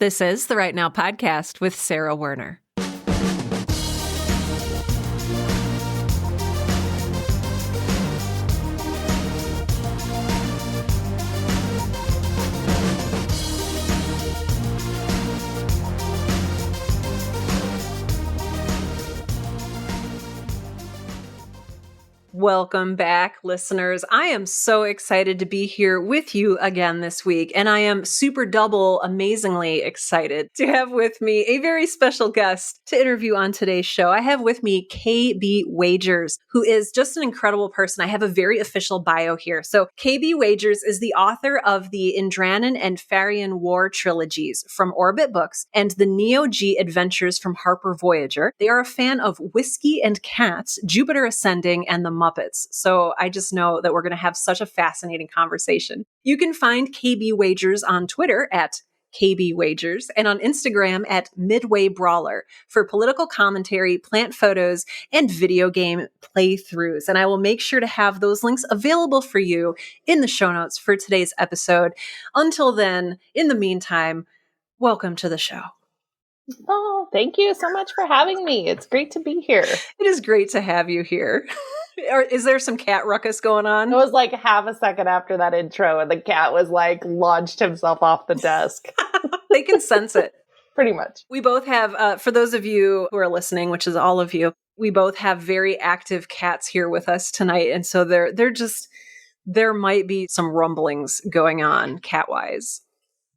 This is the Right Now podcast with Sarah Werner. Welcome back, listeners. I am so excited to be here with you again this week, and I am super double amazingly excited to have with me a very special guest to interview on today's show. I have with me KB Wagers, who is just an incredible person. I have a very official bio here. So KB Wagers is the author of the Indranan and Farian War trilogies from Orbit Books and the Neo G Adventures from Harper Voyager. They are a fan of Whiskey and Cats, Jupiter Ascending, and the Muppets. So I just know that we're going to have such a fascinating conversation. You can find KB Wagers on Twitter at KB Wagers and on Instagram at Midway Brawler for political commentary, plant photos, and video game playthroughs. And I will make sure to have those links available for you in the show notes for today's episode. Until then, in the meantime, welcome to the show. Oh, thank you so much for having me. It's great to be here. It is great to have you here. Or is there some cat ruckus going on? It was like half a second after that intro, and the cat was like launched himself off the desk. They can sense it. Pretty much. We both have, for those of you who are listening, which is all of you, we both have very active cats here with us tonight. And so there might be some rumblings going on cat-wise.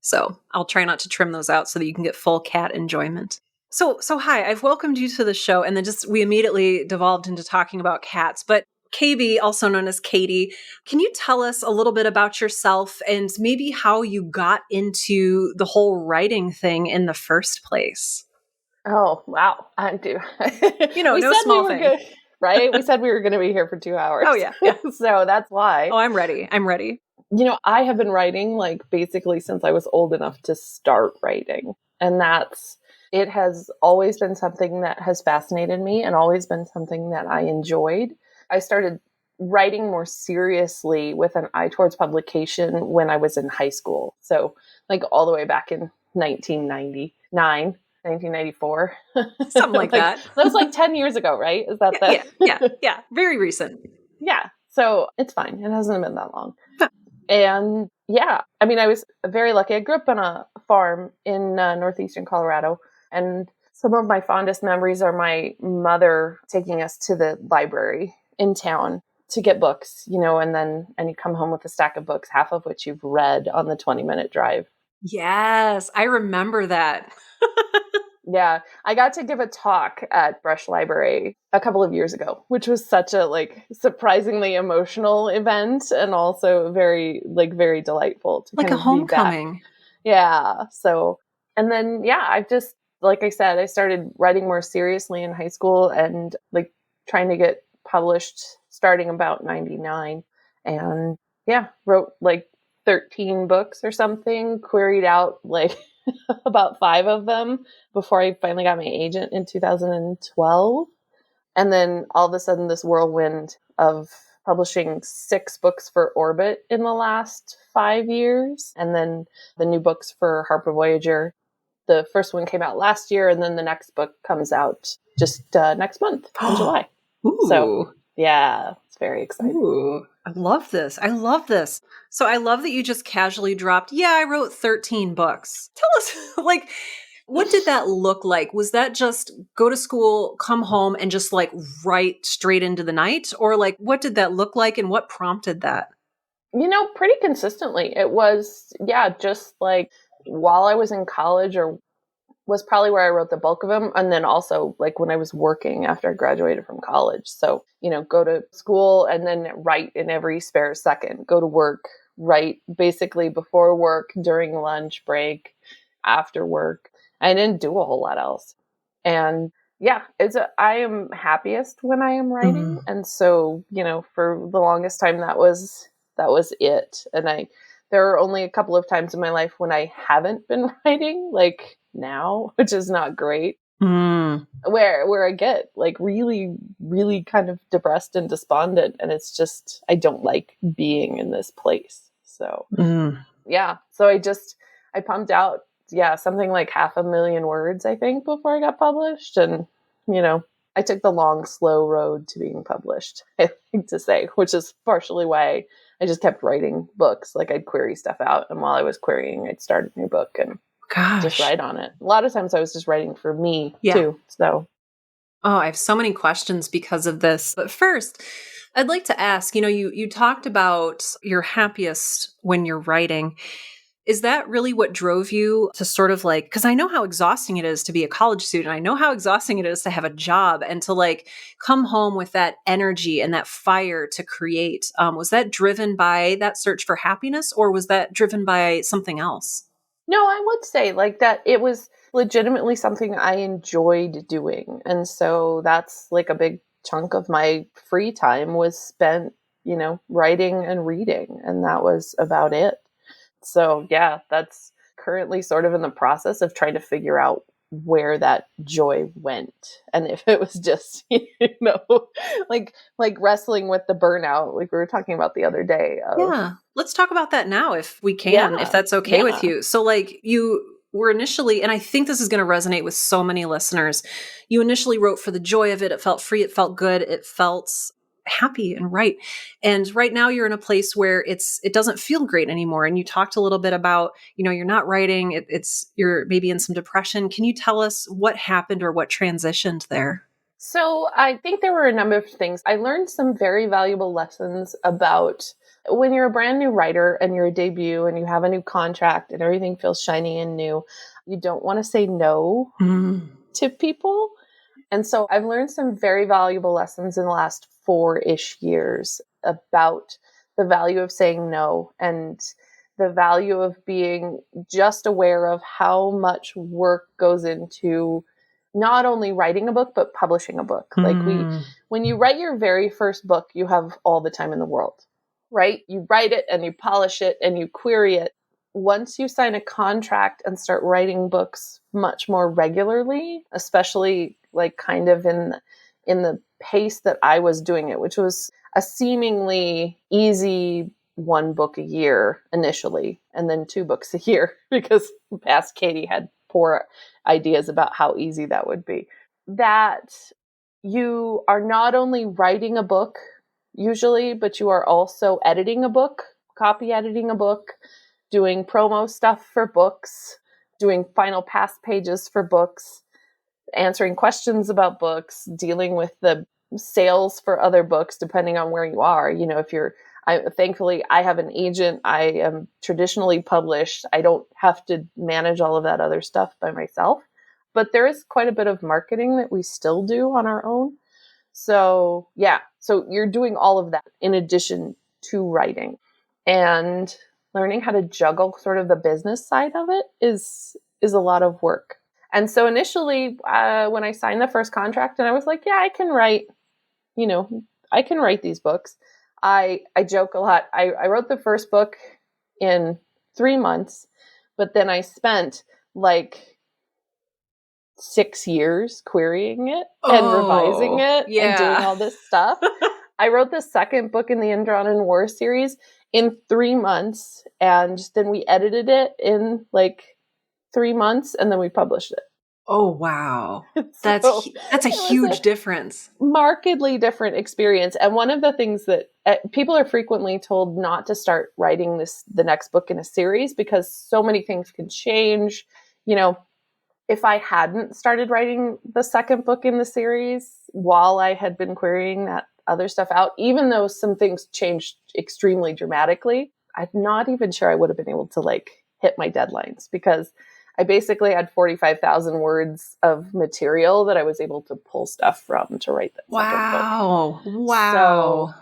So I'll try not to trim those out so that you can get full cat enjoyment. So hi, I've welcomed you to the show, and then we immediately devolved into talking about cats. But KB, also known as Katie, can you tell us a little bit about yourself and maybe how you got into the whole writing thing in the first place? Oh, wow. I do. No small thing. Good, right? We said we were going to be here for 2 hours. Oh, yeah. So that's why. Oh, I'm ready. I have been writing basically since I was old enough to start writing. And it has always been something that has fascinated me and always been something that I enjoyed. I started writing more seriously with an eye towards publication when I was in high school. So all the way back in 1994. Something like that. That was 10 years ago, right? Is that Yeah. Very recent. Yeah. So it's fine. It hasn't been that long. And yeah, I was very lucky. I grew up on a farm in northeastern Colorado. And some of my fondest memories are my mother taking us to the library in town to get books, and you come home with a stack of books, half of which you've read on the 20-minute drive. Yes, I remember that. Yeah, I got to give a talk at Brush Library a couple of years ago, which was such a surprisingly emotional event and also very very delightful to like kind a of homecoming. Be back. Yeah. So, and then I've just, like I said, I started writing more seriously in high school and trying to get published starting about 99, and wrote 13 books or something, queried out about 5 of them before I finally got my agent in 2012. And then all of a sudden this whirlwind of publishing 6 books for Orbit in the last 5 years. And then the new books for Harper Voyager. The first one came out last year, and then the next book comes out just next month in July. Ooh. So yeah, it's very exciting. Ooh. I love this. So I love that you just casually dropped, I wrote 13 books. Tell us, what did that look like? Was that just go to school, come home, and just write straight into the night? Or what did that look like, and what prompted that? Pretty consistently. It was, just while I was in college, or was probably where I wrote the bulk of them. And then also when I was working after I graduated from college. So, go to school and then write in every spare second, go to work, write basically before work, during lunch break, after work. I didn't do a whole lot else. And I am happiest when I am writing. Mm-hmm. And so, for the longest time, that was it. And there are only a couple of times in my life when I haven't been writing, now, which is not great. Where I get really, really kind of depressed and despondent, and it's just, I don't like being in this place. So so I pumped out something like 500,000 words, I think, before I got published. And, I took the long, slow road to being published, I think to say, which is partially why I just kept writing books. Like I'd query stuff out. And while I was querying, I'd start a new book and just write on it. A lot of times I was just writing for me too. So. Oh, I have so many questions because of this. But first, I'd like to ask, you talked about you're happiest when you're writing. Is that really what drove you to sort of like, because I know how exhausting it is to be a college student. I know how exhausting it is to have a job and to like come home with that energy and that fire to create. Was that driven by that search for happiness, or was that driven by something else? No, I would say like that it was legitimately something I enjoyed doing. And so that's like a big chunk of my free time was spent, writing and reading. And that was about it. So yeah, that's currently sort of in the process of trying to figure out where that joy went. And if it was just, like wrestling with the burnout, like we were talking about the other day. Yeah. Let's talk about that now if we can, if that's okay with you. So like you were initially, and I think this is going to resonate with so many listeners, you initially wrote for the joy of it. It felt free. It felt good. It felt happy and right. And right now you're in a place where it doesn't feel great anymore. And you talked a little bit about, you're not writing, you're maybe in some depression. Can you tell us what happened or what transitioned there? So I think there were a number of things. I learned some very valuable lessons about when you're a brand new writer and you're a debut and you have a new contract and everything feels shiny and new, you don't want to say no to people. And so I've learned some very valuable lessons in the last 4-ish years about the value of saying no and the value of being just aware of how much work goes into not only writing a book, but publishing a book. Like when you write your very first book, you have all the time in the world, right? You write it and you polish it and you query it. Once you sign a contract and start writing books much more regularly, especially like kind of in the pace that I was doing it, which was a seemingly easy 1 book a year initially, and then 2 books a year because past Katie had poor ideas about how easy that would be. That you are not only writing a book usually, but you are also editing a book, copy editing a book, doing promo stuff for books, doing final pass pages for books, answering questions about books, dealing with the sales for other books, depending on where you are. Thankfully, I have an agent. I am traditionally published. I don't have to manage all of that other stuff by myself. But there is quite a bit of marketing that we still do on our own. So yeah, so you're doing all of that in addition to writing. And learning how to juggle sort of the business side of it is a lot of work. And so initially, when I signed the first contract and I was like, yeah, I can write these books. I joke a lot. I wrote the first book in 3 months, but then I spent like 6 years querying it and revising it and doing all this stuff. I wrote the second book in the Indranan War series in 3 months, and then we edited it in like 3 months, and then we published it. Oh, wow. That's a huge difference. Markedly different experience. And one of the things that people are frequently told not to start writing the next book in a series because so many things can change. If I hadn't started writing the second book in the series while I had been querying that other stuff out, even though some things changed extremely dramatically, I'm not even sure I would have been able to like hit my deadlines because I basically had 45,000 words of material that I was able to pull stuff from to write that second book. Wow. So,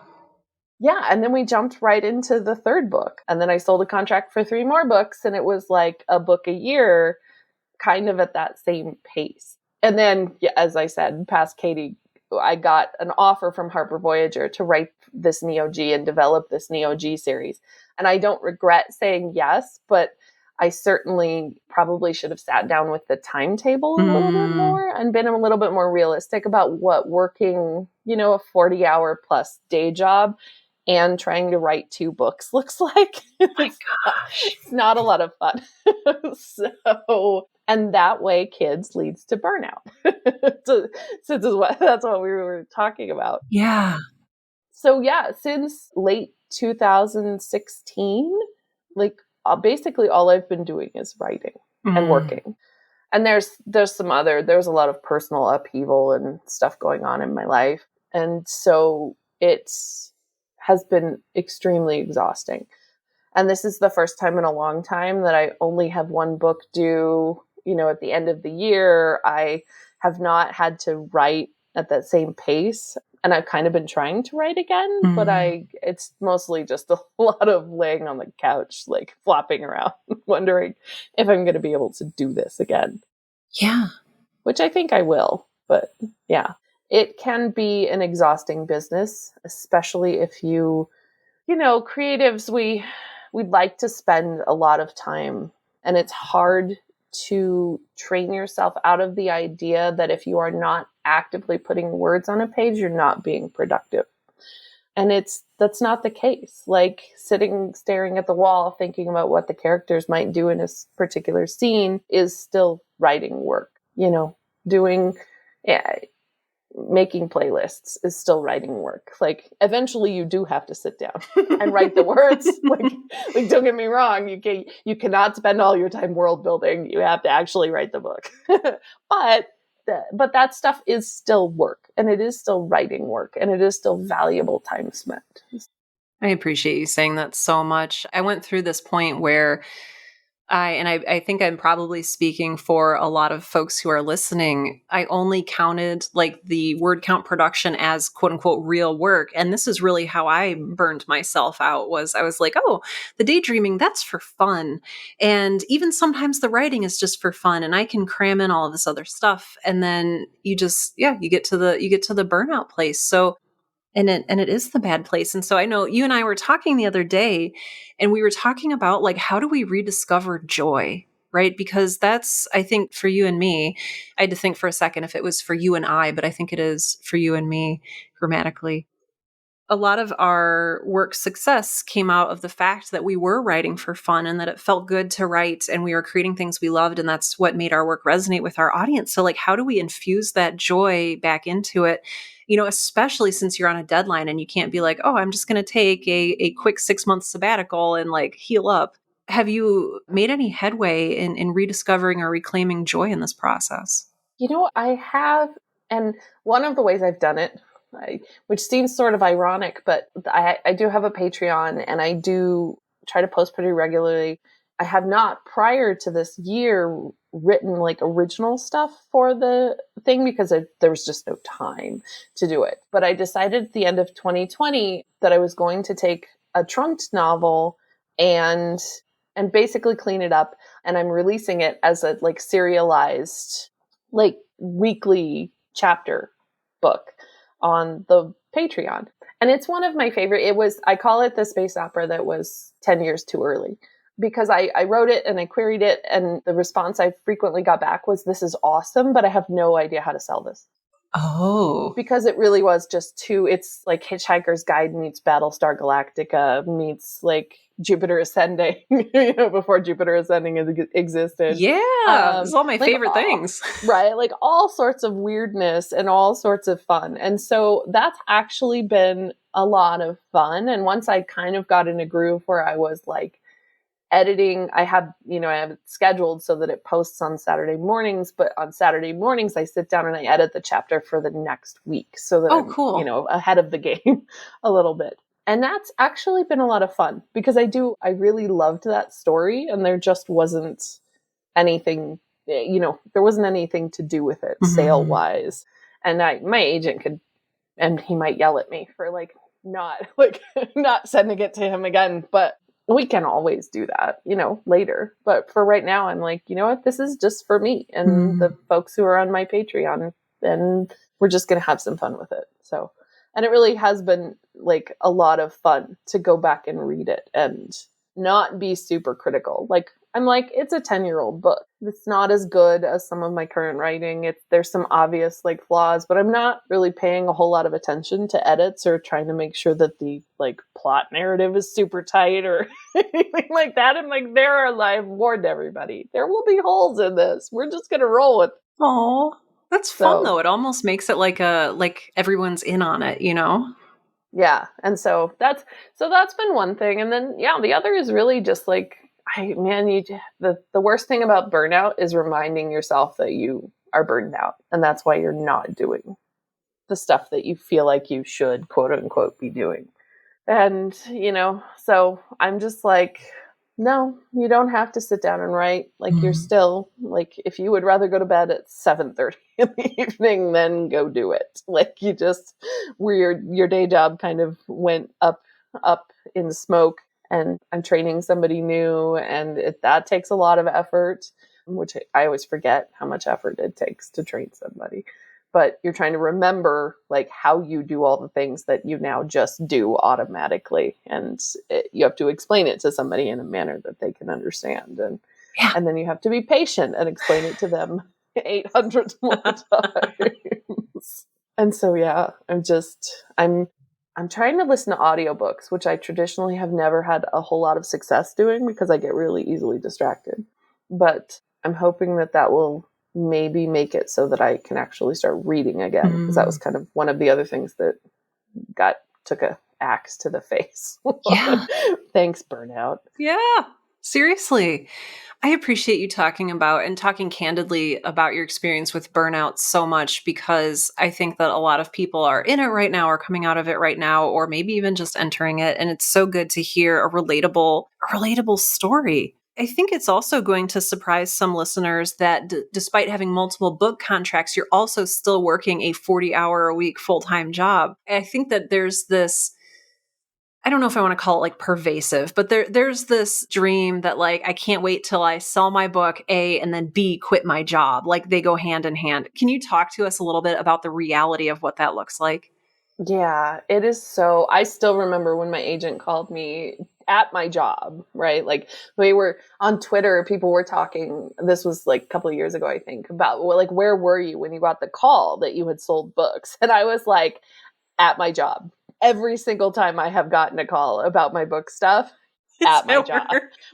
yeah. And then we jumped right into the third book. And then I sold a contract for 3 more books. And it was like a book a year, kind of at that same pace. And then, as I said, past Katie, I got an offer from Harper Voyager to write this Neo G and develop this Neo G series. And I don't regret saying yes, but I certainly probably should have sat down with the timetable a little bit more and been a little bit more realistic about what working, a 40-hour plus day job and trying to write 2 books looks like. My gosh. It's not a lot of fun. So, and that way kids leads to burnout. So, that's what we were talking about. Yeah. So yeah, since late 2016, like basically all I've been doing is writing and working. And there's a lot of personal upheaval and stuff going on in my life. And so it has been extremely exhausting. And this is the first time in a long time that I only have one book due, at the end of the year. I have not had to write at that same pace. And I've kind of been trying to write again, but it's mostly just a lot of laying on the couch, like flopping around, wondering if I'm going to be able to do this again. Yeah. Which I think I will, but yeah. It can be an exhausting business, especially if creatives, we'd like to spend a lot of time, and it's hard to train yourself out of the idea that if you are not actively putting words on a page, you're not being productive. And that's not the case. Like staring at the wall, thinking about what the characters might do in a particular scene is still writing work. Making playlists is still writing work. Like eventually you do have to sit down and write the words. like don't get me wrong, you cannot spend all your time world building. You have to actually write the book. But that stuff is still work, and it is still writing work, and it is still valuable time spent. I appreciate you saying that so much. I went through this point where I think I'm probably speaking for a lot of folks who are listening. I only counted like the word count production as quote unquote real work. And this is really how I burned myself out. I was like, oh, the daydreaming, that's for fun. And even sometimes the writing is just for fun, and I can cram in all of this other stuff. And then you get to the burnout place. So and it is the bad place. And so I know you and I were talking the other day, and we were talking about like, how do we rediscover joy? Right? Because that's, I think for you and me, I had to think for a second if it was for you and I, but I think it is for you and me grammatically. A lot of our work success came out of the fact that we were writing for fun and that it felt good to write, and we were creating things we loved, and that's what made our work resonate with our audience. So like, how do we infuse that joy back into it? Especially since you're on a deadline and you can't be like, oh, I'm just going to take a quick 6-month sabbatical and like heal up. Have you made any headway in rediscovering or reclaiming joy in this process? I have, and one of the ways I've done it, which seems sort of ironic, but I do have a Patreon, and I do try to post pretty regularly. I have not, prior to this year, written like original stuff for the thing because there was just no time to do it. But I decided at the end of 2020 that I was going to take a trunked novel and basically clean it up, and I'm releasing it as a like serialized, like weekly chapter book on the Patreon. And it's one of my favorite. I call it the space opera that was 10 years too early, because I wrote it and I queried it, and the response I frequently got back was, this is awesome, but I have no idea how to sell this. Oh. Because it really was just it's like Hitchhiker's Guide meets Battlestar Galactica meets like Jupiter Ascending, before Jupiter Ascending existed. Yeah, it's all my favorite things. Right? Like all sorts of weirdness and all sorts of fun. And so that's actually been a lot of fun. And once I kind of got in a groove where I was like editing, I have it scheduled so that it posts on Saturday mornings, but on Saturday mornings I sit down and I edit the chapter for the next week so that I'm, cool. Ahead of the game a little bit. And that's actually been a lot of fun because I really loved that story, and there just wasn't anything, there wasn't anything to do with it sale wise. And my agent and he might yell at me for not sending it to him again, but we can always do that, later. But for right now, I'm like, you know what? This is just for me and the folks who are on my Patreon, and we're just going to have some fun with it. So, and it really has been a lot of fun to go back and read it and not be super critical. Like I'm like, it's a 10-year-old book. It's not as good as some of my current writing. There's some obvious like flaws, but I'm not really paying a whole lot of attention to edits or trying to make sure that the like plot narrative is super tight or anything like that. I'm like, I've warned everybody. There will be holes in this. We're just gonna roll with it. Oh, that's fun So though. It almost makes it like everyone's in on it, you know? yeah. And so that's been one thing. And then yeah, the other is really just like the worst thing about burnout is reminding yourself that you are burned out. And that's why you're not doing the stuff that you feel like you should quote unquote be doing. And, so I'm just like, no, you don't have to sit down and write. Like you're still like, if you would rather go to bed at 7:30 in the evening, then go do it. Like you just, where your day job kind of went up in smoke, and I'm training somebody new, and that takes a lot of effort, which I always forget how much effort it takes to train somebody. But you're trying to remember like how you do all the things that you now just do automatically. And you have to explain it to somebody in a manner that they can understand. And then you have to be patient and explain it to them 800 more times. And so, yeah, I'm trying to listen to audiobooks, which I traditionally have never had a whole lot of success doing because I get really easily distracted. But I'm hoping that will maybe make it so that I can actually start reading again, because that was kind of one of the other things that took a axe to the face. Yeah. Thanks, burnout. Yeah. Seriously. I appreciate you talking candidly about your experience with burnout so much, because I think that a lot of people are in it right now or coming out of it right now, or maybe even just entering it. And it's so good to hear a relatable story. I think it's also going to surprise some listeners that despite having multiple book contracts, you're also still working a 40-hour-a-week full-time job. I think that there's this, I don't know if I want to call it like pervasive, but there's this dream that like, I can't wait till I sell my book, A, and then B, quit my job. Like they go hand in hand. Can you talk to us a little bit about the reality of what that looks like? Yeah, it is. So I still remember when my agent called me at my job, right? Like we were on Twitter, people were talking, this was like a couple of years ago, I think, about like, where were you when you got the call that you had sold books? And I was like, at my job. Every single time I have gotten a call about my book stuff, at my job.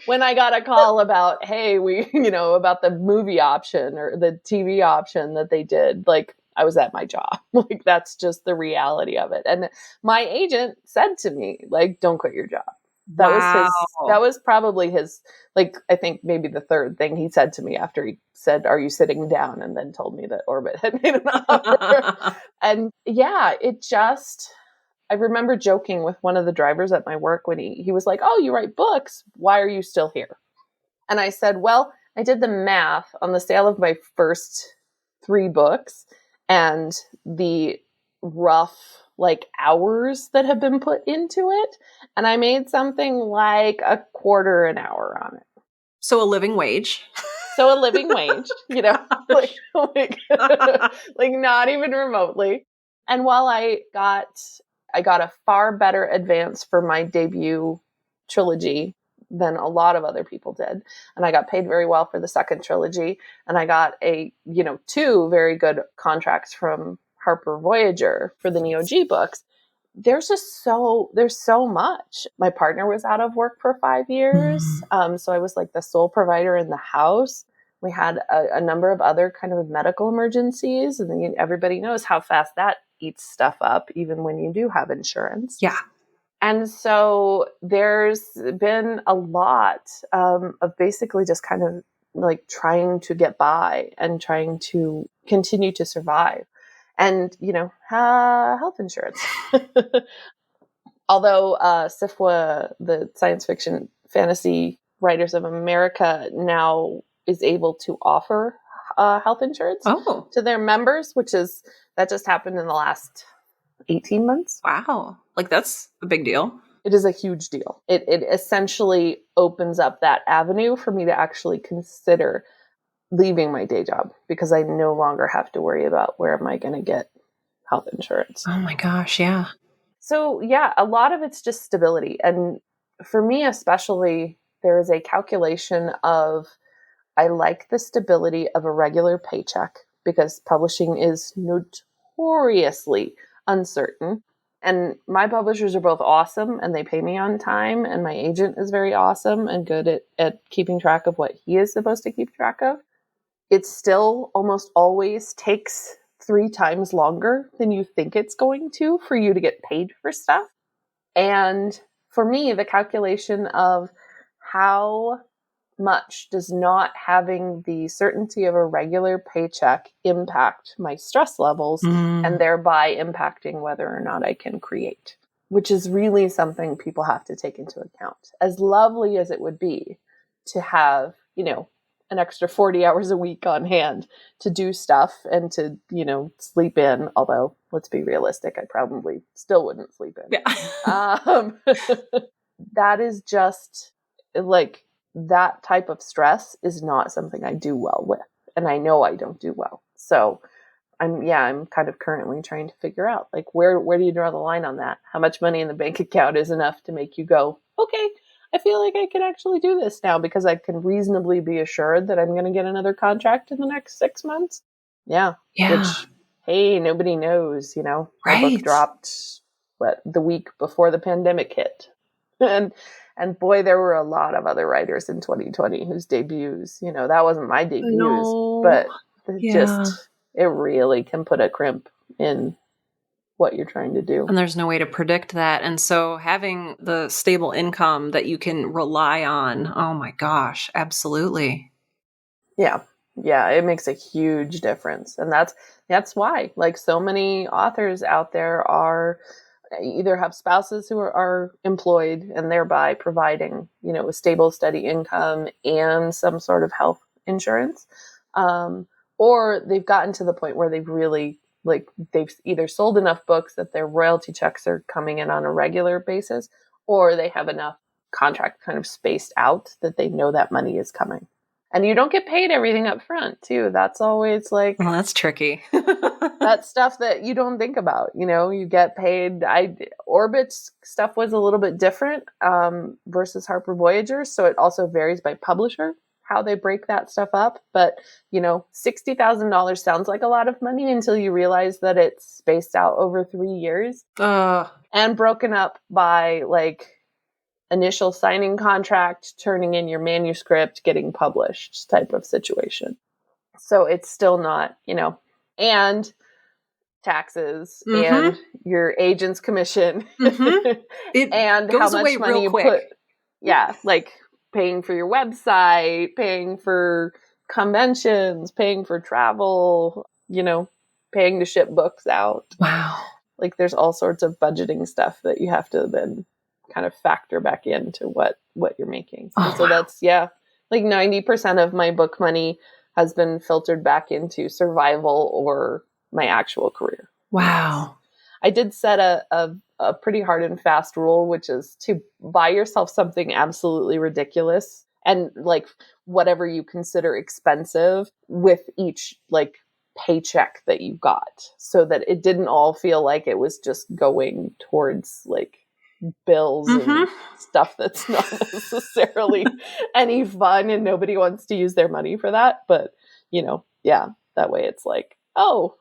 When I got a call about, hey, about the movie option or the TV option that they did, like I was at my job. Like that's just the reality of it. And my agent said to me, like, don't quit your job. That was probably his, like, I think maybe the third thing he said to me after he said, are you sitting down? And then told me that Orbit had made an offer. And yeah, I remember joking with one of the drivers at my work when he was like, oh, you write books. Why are you still here? And I said, well, I did the math on the sale of my first 3 books and the rough like hours that have been put into it. And I made something like a quarter an hour on it. So a living wage. So a living wage, like not even remotely. And while I got a far better advance for my debut trilogy than a lot of other people did. And I got paid very well for the second trilogy. And I got 2 very good contracts from Harper Voyager for the Neo G books. There's so much. My partner was out of work for 5 years. So I was like the sole provider in the house. We had a number of other kind of medical emergencies. And then everybody knows how fast that eats stuff up, even when you do have insurance. Yeah. And so there's been a lot of basically just kind of like trying to get by and trying to continue to survive. And, health insurance. Although SIFWA, the Science Fiction Fantasy Writers of America, now is able to offer health insurance to their members, that just happened in the last 18 months. Wow. Like that's a big deal. It is a huge deal. It essentially opens up that avenue for me to actually consider leaving my day job, because I no longer have to worry about where am I going to get health insurance. Oh my gosh. Yeah. So yeah, a lot of it's just stability. And for me, especially, there is a calculation of, I like the stability of a regular paycheck because publishing is notoriously uncertain. And my publishers are both awesome and they pay me on time. And my agent is very awesome and good at keeping track of what he is supposed to keep track of. It still almost always takes 3 times longer than you think it's going to for you to get paid for stuff. And for me, the calculation of how much does not having the certainty of a regular paycheck impact my stress levels and thereby impacting whether or not I can create, which is really something people have to take into account. As lovely as it would be to have, an extra 40 hours a week on hand to do stuff and to, sleep in, although let's be realistic, I probably still wouldn't sleep in. Yeah. That is just like, that type of stress is not something I do well with. And I know I don't do well. So I'm kind of currently trying to figure out, like, where do you draw the line on that? How much money in the bank account is enough to make you go, okay, I feel like I can actually do this now because I can reasonably be assured that I'm going to get another contract in the next 6 months. Yeah. Which, hey, nobody knows, My book dropped, the week before the pandemic hit. And boy, there were a lot of other writers in 2020 whose debuts, that wasn't my debuts, but it really can put a crimp in what you're trying to do. And there's no way to predict that. And so having the stable income that you can rely on, oh my gosh, absolutely. Yeah. Yeah, it makes a huge difference. And that's why, like, so many authors out there are either have spouses who are employed and thereby providing, a stable, steady income and some sort of health insurance. Or they've gotten to the point where they've really, they've either sold enough books that their royalty checks are coming in on a regular basis, or they have enough contract kind of spaced out that they know that money is coming. And you don't get paid everything up front, too. That's always like... Well, that's tricky. That's stuff that you don't think about. You get paid. Orbit's stuff was a little bit different versus Harper Voyager. So it also varies by publisher, how they break that stuff up. But, $60,000 sounds like a lot of money until you realize that it's spaced out over 3 years and broken up by, initial signing contract, turning in your manuscript, getting published type of situation. So it's still not, and taxes and your agent's commission and how much money you put. Yeah. Like paying for your website, paying for conventions, paying for travel, paying to ship books out. Wow. Like there's all sorts of budgeting stuff that you have to then kind of factor back into what you're making. And so that's, 90% of my book money has been filtered back into survival or my actual career. Wow. I did set a pretty hard and fast rule, which is to buy yourself something absolutely ridiculous and whatever you consider expensive with each paycheck that you got, so that it didn't all feel like it was just going towards bills and stuff that's not necessarily any fun and nobody wants to use their money for that. But, that way it's oh,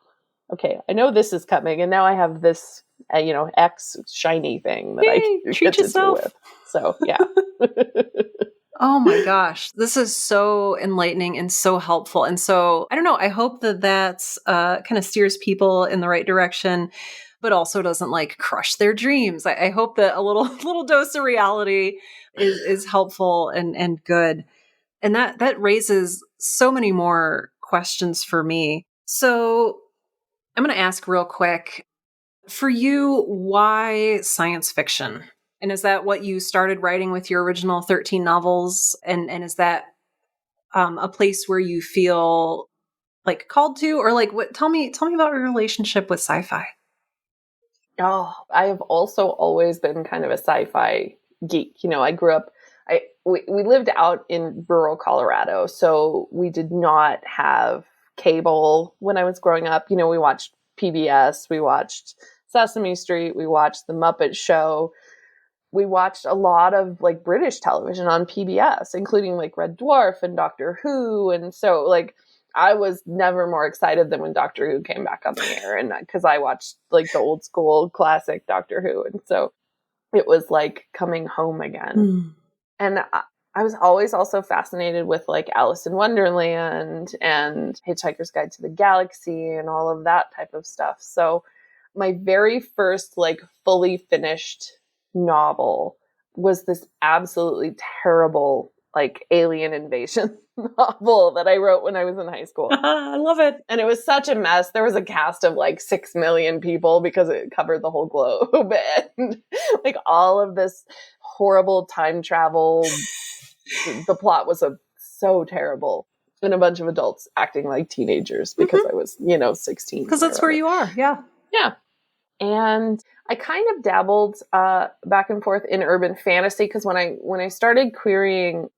okay, I know this is coming and now I have this, X shiny thing that I can get to do with. So, yeah. Oh my gosh, this is so enlightening and so helpful. And so, I don't know, I hope that that's kind of steers people in the right direction, but also doesn't crush their dreams. I hope that a little dose of reality is helpful and good. And that raises so many more questions for me. So I'm going to ask real quick, for you, why science fiction? And is that what you started writing with your original 13 novels? And is that a place where you feel called to, or what? Tell me about your relationship with sci-fi. Oh, I have also always been kind of a sci-fi geek. I grew up, we lived out in rural Colorado, so we did not have cable when I was growing up. We watched PBS, we watched Sesame Street, we watched The Muppet Show. we watched a lot of like British television on PBS, including like Red Dwarf and Doctor Who. And so like I was never more excited than when Doctor Who came back on the air, and because I watched like the old school classic Doctor Who. And so it was like coming home again. And I was always also fascinated with like Alice in Wonderland and Hitchhiker's Guide to the Galaxy and all of that type of stuff. So my very first like fully finished novel was this absolutely terrible like alien invasion novel that I wrote when I was in high school. I love it. And it was such a mess. There was a cast of like 6 million people because it covered the whole globe. And like all of this horrible time travel. The plot was so terrible. And a bunch of adults acting like teenagers because I was, 16. Because that's where you are. Yeah. Yeah. And I kind of dabbled back and forth in urban fantasy because when I started querying,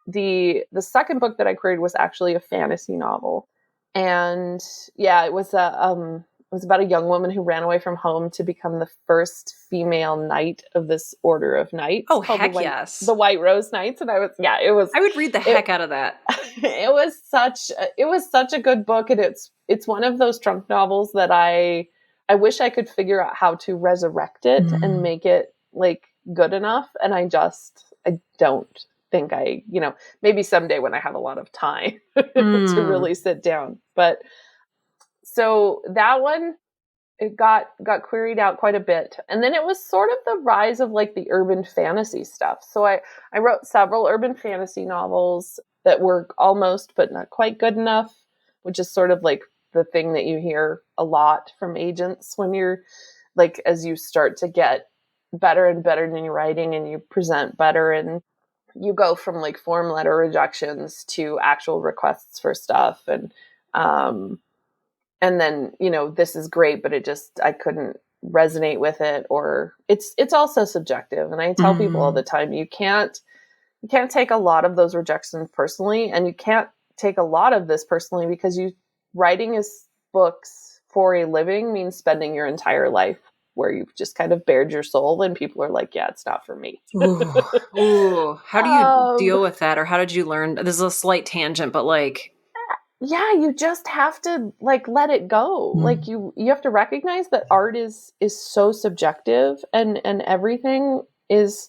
the second book that I queried was actually a fantasy novel. And yeah, it was about a young woman who ran away from home to become the first female knight of this order of knights. Oh, heck yes. The White Rose Knights. And I would read the heck out of that. It was such a good book. And it's one of those trunk novels that I wish I could figure out how to resurrect it and make it like good enough. And I don't think maybe someday when I have a lot of time to really sit down. But so that one, it got queried out quite a bit. And then it was sort of the rise of like the urban fantasy stuff. So I wrote several urban fantasy novels that were almost, but not quite good enough, which is sort of like the thing that you hear a lot from agents when you're like, as you start to get better and better in your writing and you present better and you go from like form letter rejections to actual requests for stuff. And then, this is great, but I couldn't resonate with it, or it's also subjective. And I tell people all the time, you can't take a lot of those rejections personally. And you can't take a lot of this personally because writing books for a living means spending your entire life where you've just kind of bared your soul and people are like, yeah, it's not for me. Ooh. How do you deal with that? Or how did you learn? This is a slight tangent, but like... Yeah, you just have to like let it go. Like you have to recognize that art is so subjective and everything is,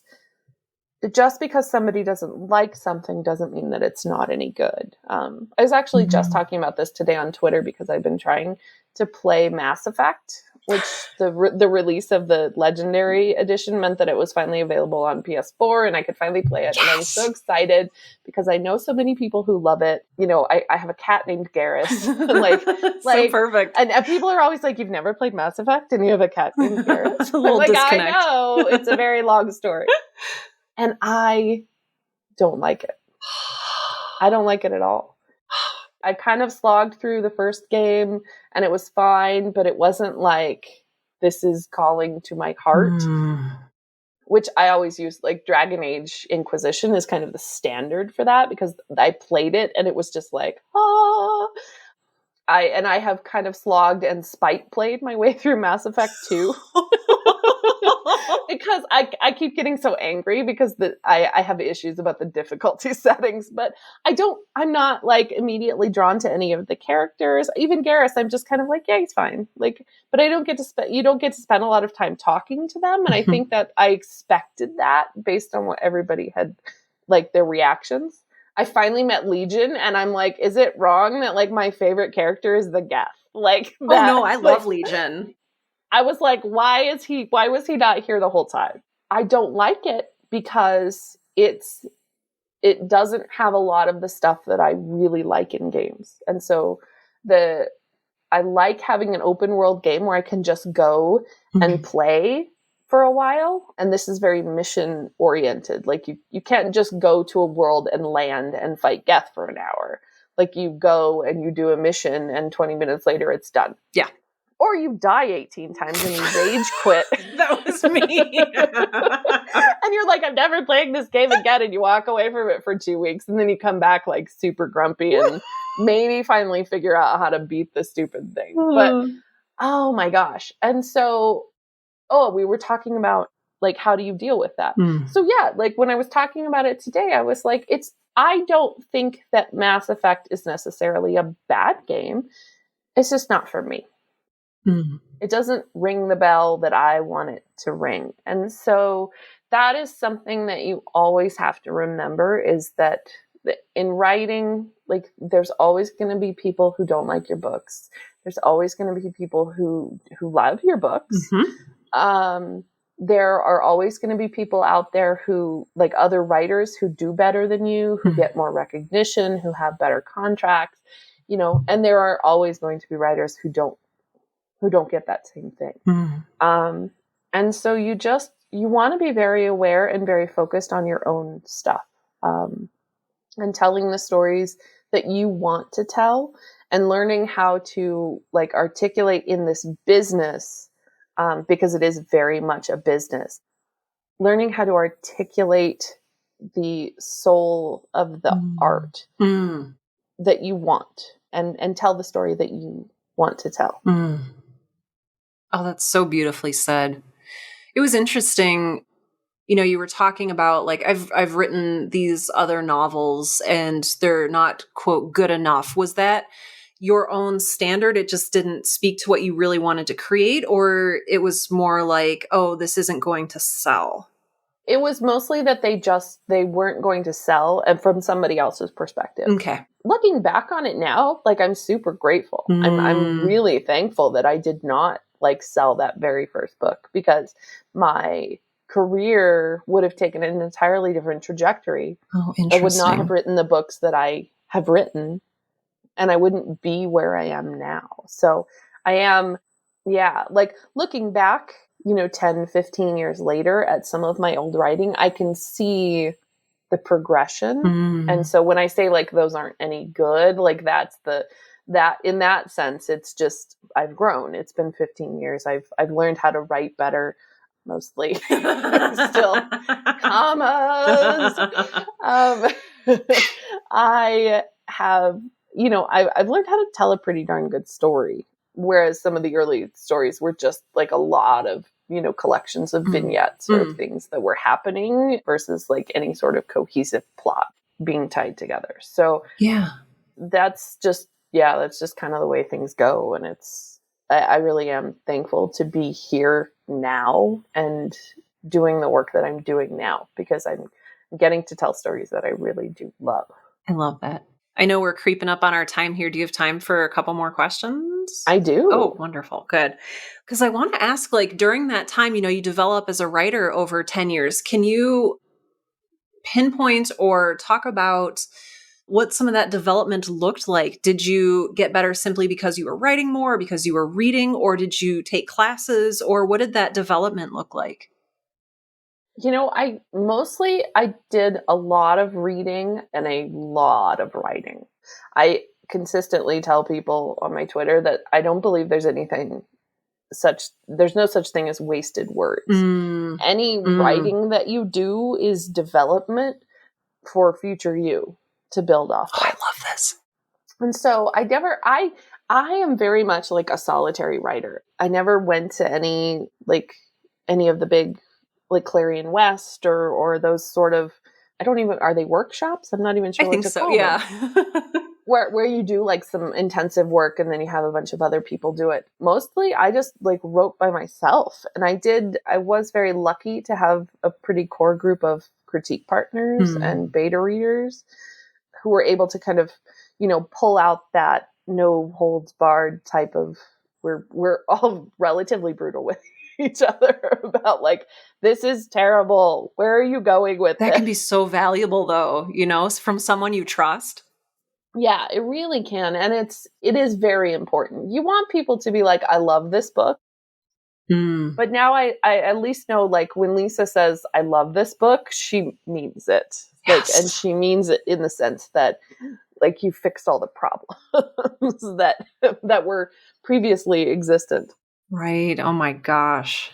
just because somebody doesn't like something doesn't mean that it's not any good. I was actually just talking about this today on Twitter because I've been trying to play Mass Effect, which the release of the Legendary Edition meant that it was finally available on PS4 and I could finally play it. Yes! And I was so excited because I know so many people who love it. I have a cat named Garrus. So perfect. And people are always like, you've never played Mass Effect and you have a cat named Garrus? A little disconnect. I know, it's a very long story. And I don't like it. I don't like it at all. I kind of slogged through the first game and it was fine, but it wasn't like, this is calling to my heart, which I always use. Like Dragon Age Inquisition is kind of the standard for that because I played it and it was just like, I have kind of slogged and spite played my way through Mass Effect 2. Because I keep getting so angry because I have issues about the difficulty settings, but I'm not like immediately drawn to any of the characters. Even Garrus, I'm just kind of like, yeah, he's fine. Like, but you don't get to spend a lot of time talking to them. And I think that I expected that based on what everybody had, like their reactions. I finally met Legion and I'm like, is it wrong that like my favorite character is the Geth? Like, that, oh no, I love Legion. I was like, why was he not here the whole time? I don't like it because it doesn't have a lot of the stuff that I really like in games. And so I like having an open world game where I can just go and play for a while. And this is very mission oriented. Like you can't just go to a world and land and fight Geth for an hour. Like you go and you do a mission and 20 minutes later it's done. Yeah. Or you die 18 times and you rage quit. That was me. And you're like, I'm never playing this game again. And you walk away from it for 2 weeks. And then you come back like super grumpy and maybe finally figure out how to beat the stupid thing. But, oh my gosh. And so, we were talking about Like, how do you deal with that? Mm. So yeah, like when I was talking about it today, I was like, I don't think that Mass Effect is necessarily a bad game. It's just not for me. Mm. It doesn't ring the bell that I want it to ring. And so that is something that you always have to remember, is that in writing, like, there's always going to be people who don't like your books. There's always going to be people who love your books. Mm-hmm. There are always going to be people out there who, like other writers, who do better than you, who get more recognition, who have better contracts, and there are always going to be writers who don't get that same thing. And so you want to be very aware and very focused on your own stuff, and telling the stories that you want to tell, and learning how to like articulate in this business, because it is very much a business, learning how to articulate the soul of the art that you want, and tell the story that you want to tell. Oh, that's so beautifully said. It was interesting. You were talking about, like, I've written these other novels and they're not, quote, good enough. Was that your own standard? It just didn't speak to what you really wanted to create, or it was more like, oh, this isn't going to sell? It was mostly that they weren't going to sell, and from somebody else's perspective. Okay. Looking back on it now, like, I'm super grateful. I'm really thankful that I did not like sell that very first book, because my career would have taken an entirely different trajectory. Oh, I would not interesting. have written the books that I have written, and I wouldn't be where I am now. So I am, like, looking back, 10, 15 years later at some of my old writing, I can see the progression. And so when I say, like, those aren't any good, like, that in that sense, it's just, I've grown. It's been 15 years. I've learned how to write better, mostly. Still commas. I have, I've learned how to tell a pretty darn good story. Whereas some of the early stories were just like a lot of, collections of vignettes or things that were happening, versus like any sort of cohesive plot being tied together. So Yeah. that's just kind of the way things go. And I really am thankful to be here now and doing the work that I'm doing now, because I'm getting to tell stories that I really do love. I love that. I know we're creeping up on our time here. Do you have time for a couple more questions? I do. Oh, wonderful. Good. Because I want to ask, like, during that time, you develop as a writer over 10 years. Can you pinpoint or talk about what some of that development looked like? Did you get better simply because you were writing more, or because you were reading, or did you take classes, or what did that development look like? I did a lot of reading and a lot of writing. I consistently tell people on my Twitter that I don't believe there's no such thing as wasted words. Any writing that you do is development for future you to build off of. I love this. And so I am very much like a solitary writer. I never went to any of the big, like, Clarion West or those sort of, are they workshops? I'm not even sure I what think to so, call yeah. them. Where you do like some intensive work and then you have a bunch of other people do it. Mostly I just like wrote by myself. And I was very lucky to have a pretty core group of critique partners and beta readers who were able to kind of, pull out that no holds barred type of, we're all relatively brutal with each other about, like, this is terrible. Where are you going with That this? can be so valuable, though, from someone you trust. Yeah, it really can. And it is very important. You want people to be like, I love this book. But now I at least know, like, when Lisa says, I love this book, she means it. Yes. And she means it in the sense that, like, you fixed all the problems that were previously existent. Right. Oh my gosh.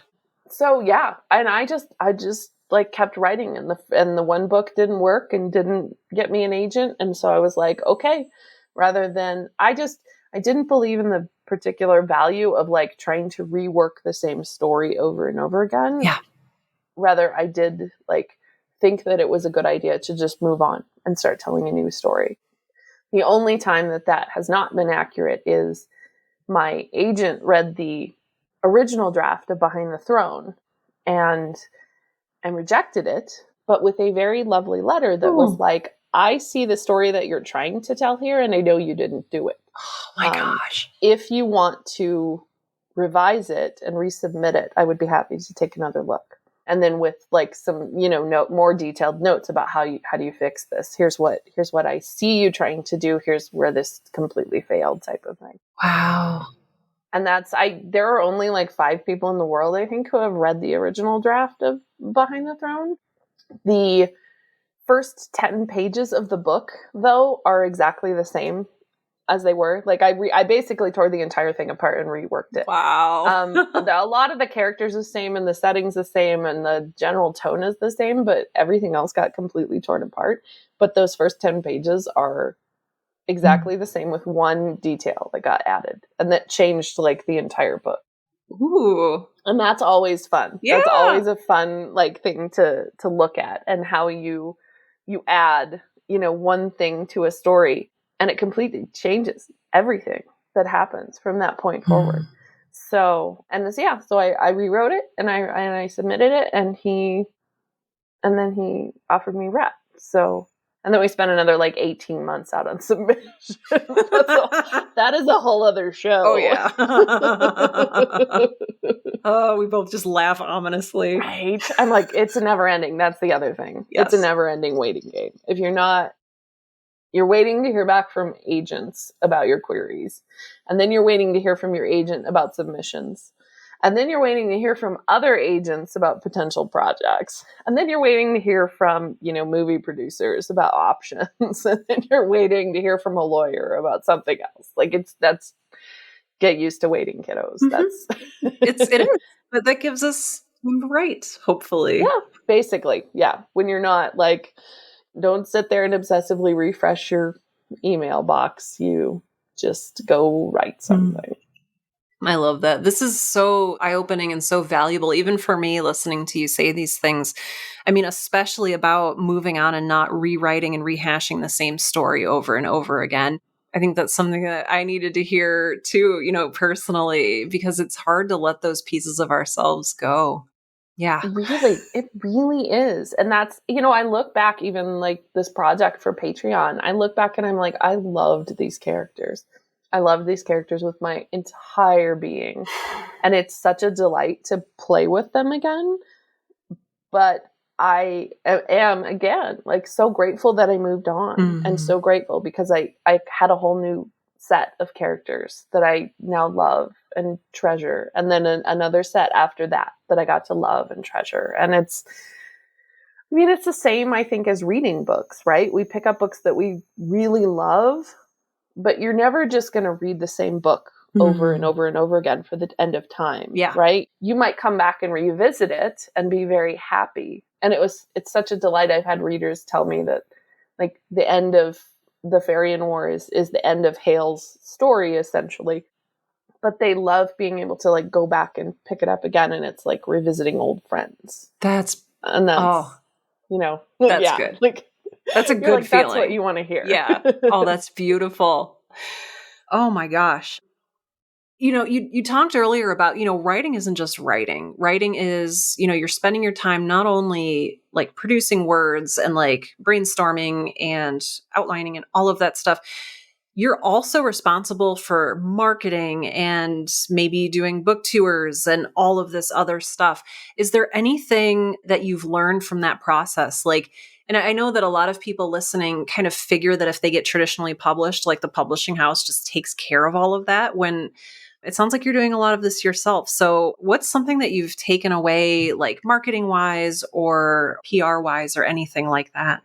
So yeah, and I just like kept writing, and the one book didn't work and didn't get me an agent, and so I was like, okay, rather than I didn't believe in the particular value of like trying to rework the same story over and over again. Yeah. rather I did like think that it was a good idea to just move on and start telling a new story. The only time that has not been accurate is my agent read the original draft of Behind the Throne and rejected it, but with a very lovely letter that was like, I see the story that you're trying to tell here, and I know you didn't do it. Oh my gosh. If you want to revise it and resubmit it, I would be happy to take another look. And then with like some, more detailed notes about how do you fix this? Here's what I see you trying to do. Here's where this completely failed, type of thing. Wow. And there are only like 5 people in the world, I think, who have read the original draft of Behind the Throne. The first 10 pages of the book, though, are exactly the same as they were. Like I basically tore the entire thing apart and reworked it. Wow. A lot of the characters are the same and the setting's the same and the general tone is the same, but everything else got completely torn apart. But those first 10 pages are exactly the same with one detail that got added, and that changed like the entire book. Ooh. And that's always fun. Yeah. That's always a fun like thing to look at, and how you add, one thing to a story and it completely changes everything that happens from that point forward. So, so I rewrote it and I submitted it, and then he offered me rep. So, and then we spent another like 18 months out on submission. That is a whole other show. Oh yeah. Oh, we both just laugh ominously. Right? I'm like, it's a never ending. That's the other thing. Yes. It's a never ending waiting game. If you're waiting to hear back from agents about your queries, and then you're waiting to hear from your agent about submissions. And then you're waiting to hear from other agents about potential projects. And then you're waiting to hear from, movie producers about options. And then you're waiting to hear from a lawyer about something else. Like that's get used to waiting, kiddos. Mm-hmm. It is, but that gives us right, hopefully. Yeah, basically. Yeah. When you're not like, don't sit there and obsessively refresh your email box. You just go write something. I love that. This is so eye-opening and so valuable, even for me, listening to you say these things. I mean, especially about moving on and not rewriting and rehashing the same story over and over again. I think that's something that I needed to hear too, personally, because it's hard to let those pieces of ourselves go. Yeah. It really is. And that's, I look back, even like this project for Patreon, I look back and I'm like, I loved these characters. I love these characters with my entire being. And it's such a delight to play with them again. But I am, again, like so grateful that I moved on, and so grateful because I had a whole new set of characters that I now love and treasure. And then another set after that I got to love and treasure. And it's the same, I think, as reading books, right? We pick up books that we really love, but you're never just going to read the same book over and over and over again for the end of time. Yeah. Right? You might come back and revisit it and be very happy. And it's such a delight. I've had readers tell me that like the end of the Farian War is the end of Hale's story, essentially. But they love being able to like go back and pick it up again, and it's like revisiting old friends. That's good. Like that's a good feeling. That's what you want to hear. Yeah. Oh, that's beautiful. Oh my gosh. You talked earlier about, writing isn't just writing. Writing is, you're spending your time not only like producing words and like brainstorming and outlining and all of that stuff. You're also responsible for marketing and maybe doing book tours and all of this other stuff. Is there anything that you've learned from that process? Like, and I know that a lot of people listening kind of figure that if they get traditionally published, like the publishing house just takes care of all of that, when it sounds like you're doing a lot of this yourself. So what's something that you've taken away, like marketing wise or PR wise or anything like that?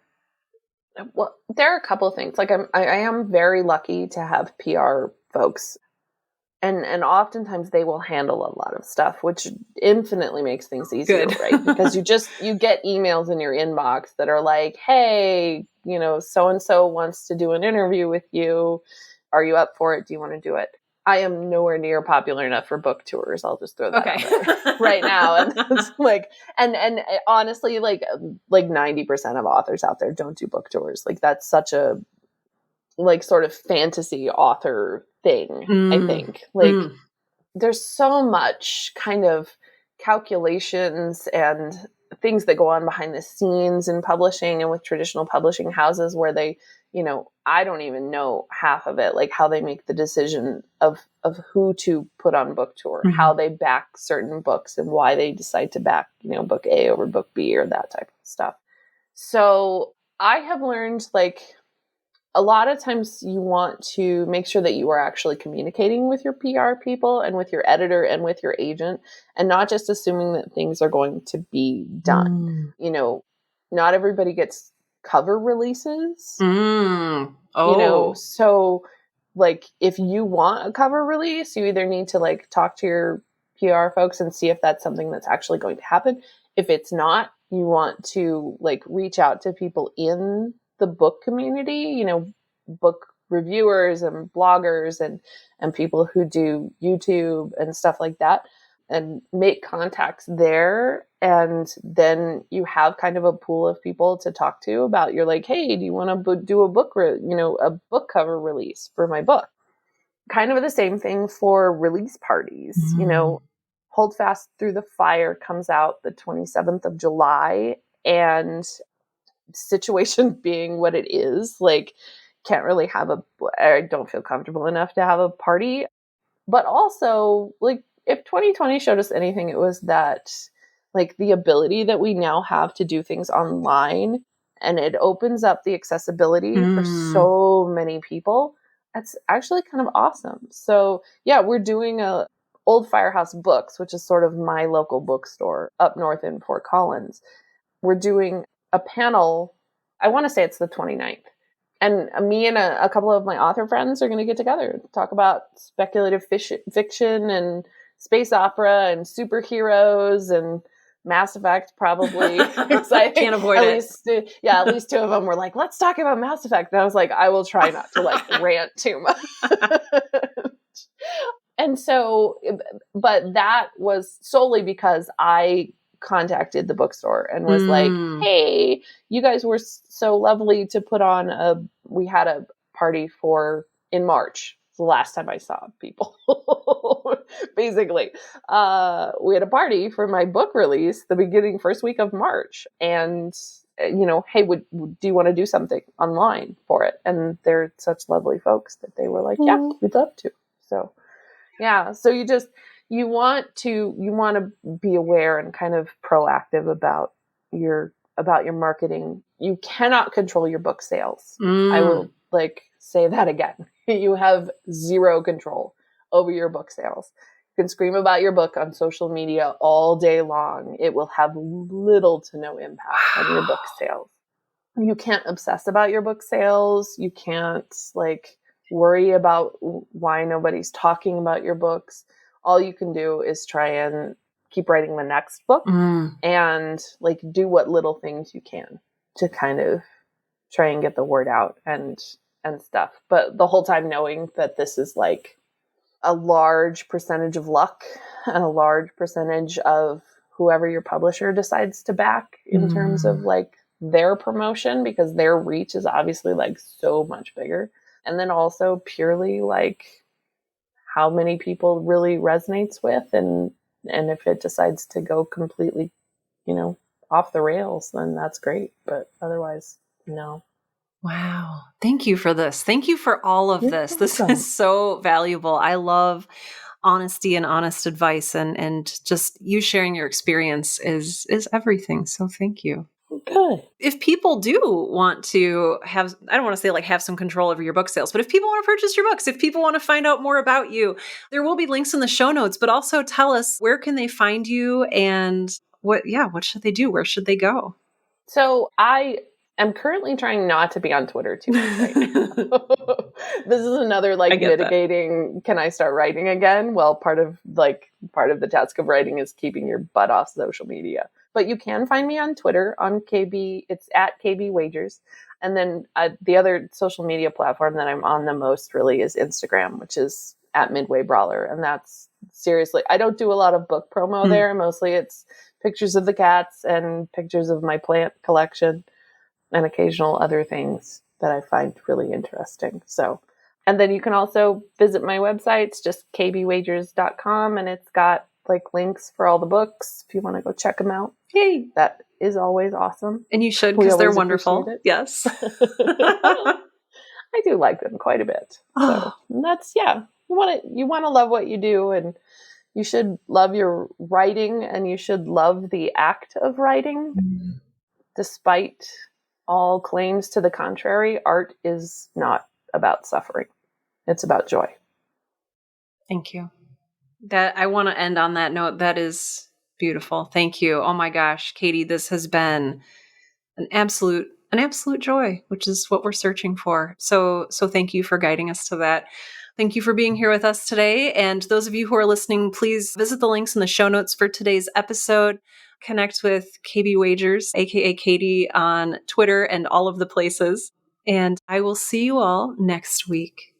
Well, there are a couple of things. Like I am very lucky to have PR folks, and oftentimes they will handle a lot of stuff, which infinitely makes things easier, right? Because you get emails in your inbox that are like, hey, so and so wants to do an interview with you. Are you up for it? Do you want to do it? I am nowhere near popular enough for book tours. I'll just throw that Okay. out there right now. And it's like, and honestly, like 90% of authors out there don't do book tours. Like that's such a like sort of fantasy author thing, I think. Like there's so much kind of calculations and things that go on behind the scenes in publishing and with traditional publishing houses where they, I don't even know half of it, like how they make the decision of who to put on book tour, how they back certain books and why they decide to back, book A over book B or that type of stuff. So I have learned like a lot of times you want to make sure that you are actually communicating with your PR people and with your editor and with your agent and not just assuming that things are going to be done. Not everybody gets cover releases. So like if you want a cover release, you either need to like talk to your PR folks and see if that's something that's actually going to happen. If it's not, you want to like reach out to people in the book community, book reviewers and bloggers and people who do YouTube and stuff like that, and make contacts there. And then you have kind of a pool of people to talk to about, you're like, hey, do you want to do a book, a book cover release for my book? Kind of the same thing for release parties. Hold Fast Through the Fire comes out the 27th of July, and situation being what it is, like can't really I don't feel comfortable enough to have a party. But also like if 2020 showed us anything, it was that like the ability that we now have to do things online, and it opens up the accessibility for so many people. That's actually kind of awesome. So yeah, we're doing a Old Firehouse Books, which is sort of my local bookstore up north in Fort Collins. We're doing a panel. I want to say it's the 29th. And me and a couple of my author friends are going to get together and talk about speculative fiction and space opera and superheroes and Mass Effect, probably. Can't avoid it. At least two of them were like, let's talk about Mass Effect. And I was like, I will try not to like rant too much. And so, but that was solely because I contacted the bookstore and was like, hey, you guys were so lovely to put on we had a party in March. It's the last time I saw people. Basically, we had a party for my book release the first week of March. And, hey, do you want to do something online for it? And they're such lovely folks that they were like, yeah, we'd love to. So, yeah. So you want to be aware and kind of proactive about your marketing. You cannot control your book sales. I will say that again. You have zero control over your book sales. You can scream about your book on social media all day long. It will have little to no impact on your book sales. You can't obsess about your book sales. You can't worry about why nobody's talking about your books. All you can do is try and keep writing the next book and do what little things you can to kind of try and get the word out and stuff. But the whole time knowing that this is a large percentage of luck and a large percentage of whoever your publisher decides to back in terms of their promotion, because their reach is obviously so much bigger. And then also purely how many people really resonates with, and if it decides to go completely, off the rails, then that's great. But otherwise, no. Wow. Thank you for this. Thank you for all of this. This is so valuable. I love honesty and honest advice, and just you sharing your experience is everything. So thank you. Good. If people do want to have, I don't want to say have some control over your book sales, but if people want to purchase your books, if people want to find out more about you, there will be links in the show notes, but also tell us, where can they find you, and what should they do? Where should they go? So I am currently trying not to be on Twitter too much right now. This is another mitigating that. Can I start writing again? Well, part of the task of writing is keeping your butt off social media. But you can find me on Twitter on KB. It's at KB Wagers. And then the other social media platform that I'm on the most really is Instagram, which is at Midway Brawler. And that's seriously, I don't do a lot of book promo there. Mostly it's pictures of the cats and pictures of my plant collection and occasional other things that I find really interesting. So, and then you can also visit my website. It's just kbwagers.com, and it's got like links for all the books if you want to go check them out. Yay. That is always awesome. And you should, because they're wonderful. Yes. I do like them quite a bit. So that's, you want to love what you do, and you should love your writing, and you should love the act of writing. Despite all claims to the contrary, art is not about suffering. It's about joy. Thank you. That I want to end on that note. That is beautiful. Thank you. Oh my gosh, Katie, this has been an absolute joy, which is what we're searching for. So thank you for guiding us to that. Thank you for being here with us today. And those of you who are listening, please visit the links in the show notes for today's episode. Connect with KB Wagers, aka Katie, on Twitter and all of the places. And I will see you all next week.